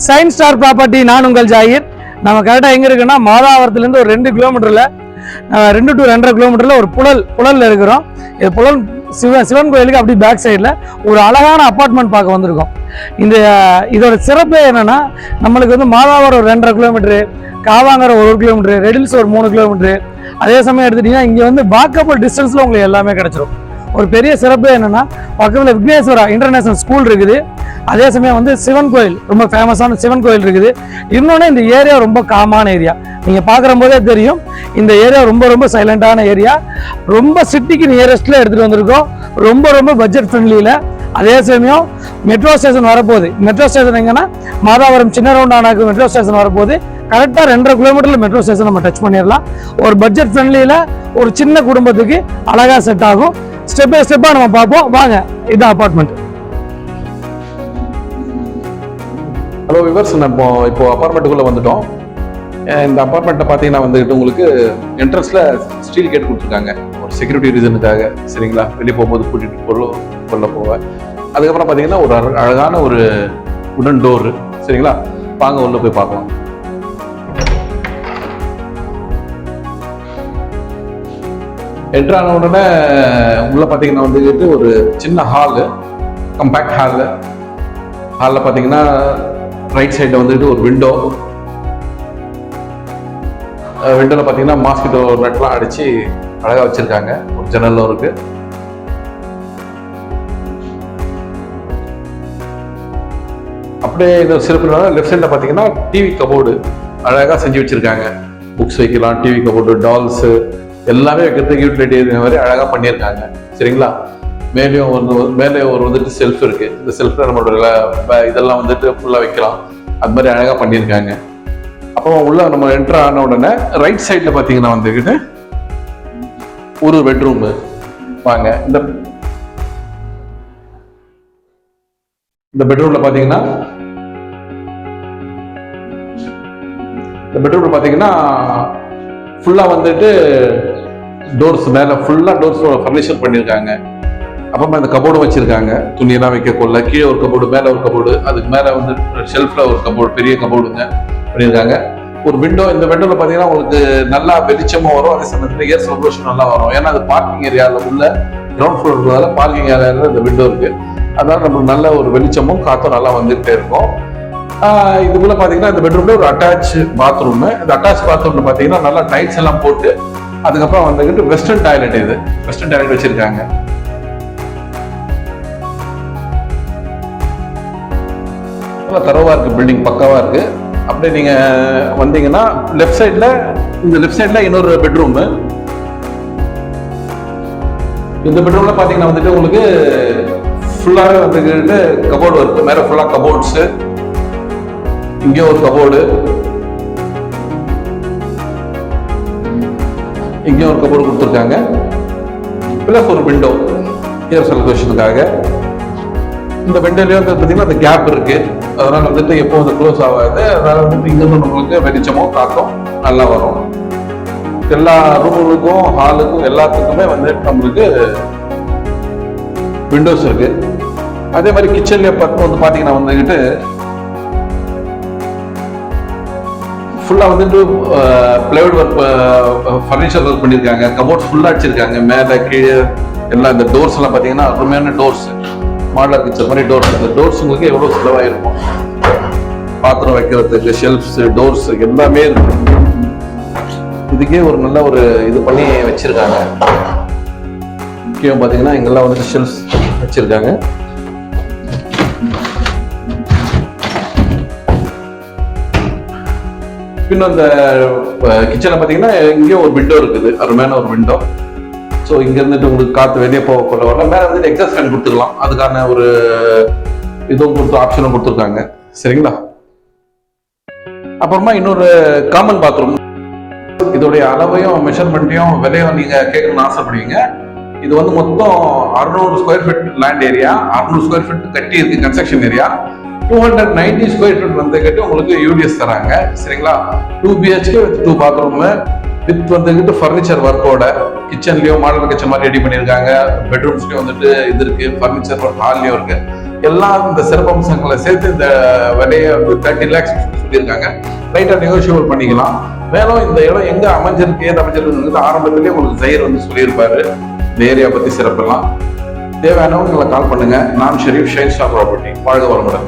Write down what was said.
Sign star property. நான் உங்கள் ஜாகிர். நம்ம கரெக்டாக எங்கே இருக்குன்னா மாதாவரத்துலேருந்து ஒரு 2 கிலோமீட்டரில் 2 to 2.5 கிலோமீட்டரில் ஒரு புழலில் இருக்கிறோம். இது புழல் சிவன் கோயிலுக்கு அப்படி பேக் சைடில் ஒரு அழகான அப்பார்ட்மெண்ட் பார்க்க வந்திருக்கோம். இதோட சிறப்பே என்னென்னா நம்மளுக்கு வந்து மாதாவரம் ஒரு 2.5 கிலோமீட்டரு, காவாங்கரை ஒரு 1 கிலோமீட்டரு, ரெடில்ஸ் ஒரு 3 கிலோமீட்டரு. அதே சமயம் எடுத்துட்டிங்கன்னா இங்கே வந்து வாக்கபிள் டிஸ்டன்ஸில் உங்களுக்கு எல்லாமே கிடச்சிரும். ஒரு பெரிய சிறப்பு என்னென்னா பக்கத்தில் விக்னேஸ்வரா இன்டர்நேஷனல் ஸ்கூல் இருக்குது. அதே சமயம் வந்து சிவன் கோயில், ரொம்ப ஃபேமஸான சிவன் கோயில் இருக்குது. இன்னொன்று இந்த ஏரியா ரொம்ப காமான ஏரியா. நீங்கள் பார்க்குற போதே தெரியும் இந்த ஏரியா ரொம்ப ரொம்ப சைலண்டான ஏரியா. ரொம்ப சிட்டிக்கு நியரஸ்ட்டில் எடுத்துகிட்டு வந்திருக்கோம். ரொம்ப பட்ஜெட் ஃப்ரெண்ட்லியில். அதே சமயம் மெட்ரோ ஸ்டேஷன் வரப்போகுது. மெட்ரோ ஸ்டேஷன் எங்கன்னா மாதாவரம் சின்ன ரவுண்டானாக்கு மெட்ரோ ஸ்டேஷன் வரப்போகுது. கரெக்டாக 2.5 கிலோமீட்டரில் மெட்ரோ ஸ்டேஷன் நம்ம டச் பண்ணிடலாம். ஒரு பட்ஜெட் ஃப்ரெண்ட்லியில் ஒரு சின்ன குடும்பத்துக்கு அழகாக செட் ஆகும். ஸ்டெப் பை ஸ்டெப்பாக நம்ம பார்ப்போம். வாங்க, இதுதான் அப்பார்ட்மெண்ட். ஹலோ விவர்ஸ், நம்ம இப்போ அப்பார்ட்மெண்ட்டுக்குள்ளே வந்துட்டோம். இந்த அப்பார்ட்மெண்ட்டை பார்த்தீங்கன்னா வந்துட்டு உங்களுக்கு என்ட்ரன்ஸில் ஸ்டீல் கேட் கொடுத்துருக்காங்க ஒரு செக்யூரிட்டி ரீசனுக்காக. சரிங்களா, வெளியே போகும்போது கூட்டிகிட்டு கொள்ள போவேன். அதுக்கப்புறம் பார்த்தீங்கன்னா ஒரு அழகான ஒரு உடன் டோரு. சரிங்களா, வாங்க உள்ள போய் பார்க்கலாம். என்ட்ரு ஆன உடனே உள்ள பார்த்தீங்கன்னா வந்துட்டு ஒரு சின்ன ஹாலு, கம்பேக்ட் ஹாலில் பார்த்தீங்கன்னா ரைட் சைடில் வந்துட்டு ஒரு விண்டோவில் பார்த்தீங்கன்னா மாஸ்கிட்டோ நெட்லாம் அடித்து அழகாக வச்சுருக்காங்க. ஒரு ஜன்னலும் இருக்குது. அப்படியே இந்த சிறப்பு லெஃப்ட் சைடில் பார்த்தீங்கன்னா டிவி கபோர்டு அழகாக செஞ்சு வச்சுருக்காங்க. புக்ஸ் வைக்கலாம், டிவி கபோர்டு, டால்ஸு எல்லாமே வைக்கிறதுக்கு யூட்டிலிட்டி மாதிரி அழகாக பண்ணியிருக்காங்க. சரிங்களா, மேலே ஒரு வந்துட்டு செல்ஃப் இருக்குது. இந்த செல்ஃபில் நம்மளோட இதெல்லாம் வந்துட்டு ஃபுல்லாக வைக்கலாம். அது மாதிரி அழகாக பண்ணியிருக்காங்க. அப்போ உள்ள நம்ம என்ட்ரு ஆன உடனே ரைட் சைடில் பார்த்தீங்கன்னா வந்துக்கிட்டு ஒரு பெட்ரூமு. வாங்க, இந்த பெட்ரூமில் பார்த்தீங்கன்னா ஃபுல்லாக வந்துட்டு டோர்ஸ் மேலே ஃபுல்லாக டோர்ஸ் ஃபர்னிச்சர் பண்ணியிருக்காங்க. அப்புறமா இந்த கபோர்டு வச்சிருக்காங்க, துணியெல்லாம் வைக்க கொள்ள. கீழே ஒரு கபோர்டு, மேலே ஒரு கபோர்டு, அதுக்கு மேலே வந்து ஷெல்ஃபில் ஒரு கபோர்டு, பெரிய கபோர்டுங்க பண்ணியிருக்காங்க. ஒரு விண்டோ, இந்த விண்டோவில் பார்த்தீங்கன்னா உங்களுக்கு நல்லா வெளிச்சமும் வரும். அதே சமயத்தில் ஏர் சர்க்குலேஷன் நல்லா வரும். ஏன்னா அது பார்க்கிங் ஏரியாவில் உள்ள கிரவுண்ட் ஃப்ளோர் இருக்கிறதால பார்க்கிங் ஏரியாவில் இந்த விண்டோ இருக்குது. அதனால நம்மளுக்கு நல்ல ஒரு வெளிச்சமும் காற்றும் நல்லா வந்துகிட்டே இருக்கும். இதுக்குள்ள பார்த்தீங்கன்னா இந்த பெட்ரூம்ல ஒரு அட்டாச் பாத்ரூம். இந்த அட்டாச் பாத்ரூம்ல பார்த்தீங்கன்னா நல்லா டைல்ஸ் எல்லாம் போட்டு அதுக்கப்புறம் வந்துக்கிட்டு வெஸ்டர்ன் டாய்லெட், இது வெஸ்டர்ன் டாய்லெட் வச்சிருக்காங்க. நல்லா தரவா இருக்கு, பில்டிங் பக்காவா இருக்கு. அப்படியே நீங்க வந்தீங்கன்னா லெஃப்ட் சைட்ல இன்னொரு பெட்ரூம். இந்த பெட்ரூம்ல பாத்தீங்கன்னா வந்துட்டு உங்களுக்கு ஃபுல்லாவே வந்துக்கிட்டு கபோர்டு இருக்கு. மேல ஃபுல்லா கபோர்ட்ஸ், இங்கே ஒரு கபோர்டு, இங்கேயும் ஒரு கபோர்டு கொடுத்துருக்காங்க. பிளஸ் ஒரு விண்டோ ஏர் சர்க்குலேஷனுக்காக. இந்த விண்டோலயே வந்து பார்த்தீங்கன்னா அந்த கேப் இருக்கு. அதனால வந்துட்டு எப்போ வந்து க்ளோஸ் ஆகாது. அதனால வந்துட்டு இங்கிருந்து நம்மளுக்கு வெளிச்சமும் காற்றும் நல்லா வரும். எல்லா ரூமுகளுக்கும் ஹாலுக்கும் எல்லாத்துக்குமே வந்து நம்மளுக்கு விண்டோஸ் இருக்கு. அதே மாதிரி கிச்சன்ல வந்து பாத்தீங்கன்னா வந்துக்கிட்டு ஃபுல்லா வந்துட்டு பிளைவுட் ஒர்க், ஃபர்னிச்சர் ஒர்க் பண்ணியிருக்காங்க. கபோர்ட் ஃபுல்லா அடிச்சிருக்காங்க. மேலே கீழே எல்லாம் இந்த டோர்ஸ் எல்லாம் பார்த்தீங்கன்னா அருமையான டோர்ஸ், மாடலர் கிச்சன் மாதிரி டோர்ஸ். இந்த டோர்ஸ் உங்களுக்கு எவ்வளோ செலவாயிருக்கும். பாத்திரம் வைக்கிறதுக்கு ஷெல்ஃப்ஸ், டோர்ஸ் எல்லாமே இருக்கு. இதுக்கே ஒரு நல்ல ஒரு இது பண்ணி வச்சிருக்காங்க. முக்கியம் பார்த்தீங்கன்னா இங்கெல்லாம் வந்துட்டு ஷெல்ஃப்ஸ் வச்சிருக்காங்க. இன்னும் அந்த கிச்சனை பார்த்தீங்கன்னா இங்கேயும் ஒரு விண்டோ இருக்குது, அருமையான ஒரு விண்டோ. ஸோ இங்க இருந்துட்டு உங்களுக்கு காற்று வெளியே போக கொள்ள வரலாம். மேலே வந்துட்டு எக்ஸாஸ்ட் ஃபேன் கொடுத்துக்கலாம். அதுக்கான ஒரு இதுவும் ஆப்ஷனும் கொடுத்துருக்காங்க. சரிங்களா, அப்புறமா இன்னொரு காமன் பாத்ரூம். இதோடைய அளவையும் மெஷர்மெண்ட்டையும் விலையும் நீங்க கேட்கணும்னு ஆசைப்படுவீங்க. இது வந்து மொத்தம் 600 square feet land area, 600 square feet கட்டி இருக்கு கன்ஸ்ட்ரக்ஷன் ஏரியா. 290 ஸ்கொயர் ஃபீட் வந்துக்கிட்டு உங்களுக்கு யூடிஎஸ் தராங்க. சரிங்களா, 2 BHK வித் 2 பாத்ரூம் வித் வந்துக்கிட்டு ஃபர்னிச்சர் ஒர்க்கோட. கிச்சன்லயும் மாடல் கிச்சன் மாதிரி ரெடி பண்ணியிருக்காங்க. பெட்ரூம்ஸ்லயும் வந்துட்டு இது இருக்கு, ஃபர்னிச்சர் ஒர்க் ஹால்லையும் இருக்கு. எல்லா இந்த சிறப்பம்சங்களை சேர்த்து இந்த விலையை வந்து 30 lakhs சொல்லியிருக்காங்க. லைட்டா நெகோஷியபிள் பண்ணிக்கலாம். மேலும் இந்த இடம் எங்க அமைஞ்சிருக்கு, ஏது அமைஞ்சிருக்கு ஆரம்பத்திலேயே உங்களுக்கு ஜஹீர் வந்து சொல்லியிருப்பாரு இந்த ஏரியா பத்தி சிறப்பெல்லாம். தேவையானவங்களை கால் பண்ணுங்க. நான் ஷெரீப், ஷைன் ஸ்டார் ப்ராப்பர்ட்டி. வாழ்க வளமுடன்.